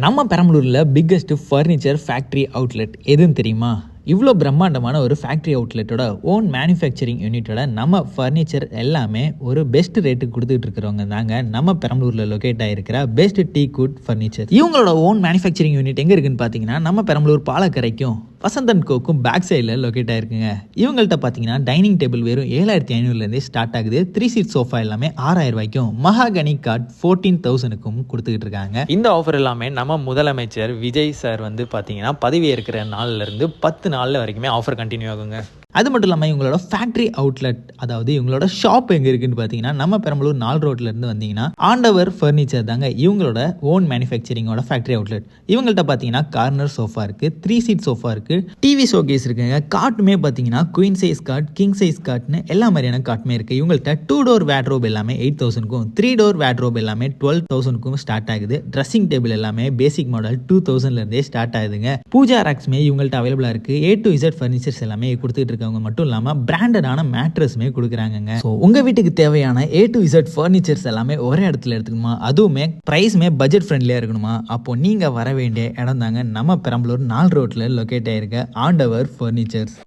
நம்ம பெரம்பலூரில் biggest furniture factory outlet எதுன்னு தெரியுமா? இவ்வளோ பிரம்மாண்டமான ஒரு ஃபேக்ட்ரி அவுட்லெட்டோட ஓன் மேனுஃபேக்சரிங் யூனிட்டோட நம்ம ஃபர்னிச்சர் எல்லாமே ஒரு பெஸ்ட் ரேட்டுக்கு கொடுத்துட்டு இருக்கிறவங்க தாங்க நம்ம பெரம்பலூரில் லொக்கேட் ஆகிருக்கிற பெஸ்ட் டீ குட் ஃபர்னிச்சர். இவங்களோட ஓன் மேனுஃபேக்சரிங் யூனிட் எங்கே இருக்குன்னு பார்த்தீங்கன்னா நம்ம பெரம்பலூர் பாலக்கரைக்கும் வசந்தன் கோக்கும் பேக் சைடில் லொக்கேட் ஆயிருக்குங்க. இவங்கள்ட்ட பார்த்தீங்கன்னா டைனிங் டேபிள் வெறும் 7500 ஸ்டார்ட் ஆகுது. 3 சீட் சோஃபா எல்லாமே 6000 ரூபாய்க்கும், மகாகனி கார்ட் 14,000க்கும் கொடுத்துக்கிட்டு இருக்காங்க. இந்த ஆஃபர் எல்லாமே நம்ம முதலமைச்சர் விஜய் சார் வந்து பார்த்தீங்கன்னா பதவி ஏற்கிற நாள்ல இருந்து 10 நாள் வரைக்குமே ஆஃபர் கண்டினியூ ஆகுங்க. அது மட்டும் இல்லாமல் இவங்களோட ஃபேக்ட்ரி அவுட்லெட், அதாவது இவங்களோட ஷாப் எங்கே இருக்குன்னு பார்த்தீங்கன்னா நம்ம பெரம்பலூர் 4 ரோட்லேருந்து வந்தீங்கன்னா ஆண்டவர் ஃபர்னிச்சர் தாங்க இவங்களோட ஓன் மேனுஃபேக்சரிங்கோட ஃபேக்ட்ரி அவுட்லெட். இவங்கள்ட்ட பார்த்தீங்கன்னா கார்னர் சோஃபா இருக்குது, 3 சீட் சோஃபா இருக்குது, டிவி ஷோகேஸ் இருக்குங்க. காட்டுமே பார்த்தீங்கன்னா queen size cot, king size காட்னு எல்லா மாதிரியான காட்டுமே இருக்குது. இவங்கள்ட்ட 2 டோர் வேட்ரோப் எல்லாமே 8000க்கும், 3 டோர் வேட்ரோப் எல்லாமே 12,000க்கும் ஸ்டார்ட் ஆகுது. ட்ரெஸ்ஸிங் டேபிள் எல்லாமே பேசிக் மாடல் 2000லேருந்தே ஸ்டார்ட் ஆகுதுங்க. பூஜா ராக்ஸ்மே இவங்கள்ட்ட அவைலபிளாக இருக்குது. A to Z ஃபர்னிச்சர்ஸ் எல்லாமே கொடுத்துட்டு இருக்கவங்க மட்டும் இல்லாமல் பிராண்டடான மேட்ரஸுமே கொடுக்குறாங்க. ஸோ உங்கள் வீட்டுக்கு தேவையான A to Z ஃபர்னிச்சர்ஸ் எல்லாமே ஒரே இடத்துல எடுத்துக்கணுமா, அதுவுமே ப்ரைஸுமே பட்ஜெட் ஃப்ரெண்ட்லியாக இருக்கணுமா, அப்போ நீங்கள் வர வேண்டிய இடம் தாங்க நம்ம பெரம்பலூர் 4 ரோட்டில் லொக்கேட் ஆகிருக்க ஆண்டவர் ஃபர்னிச்சர்ஸ்.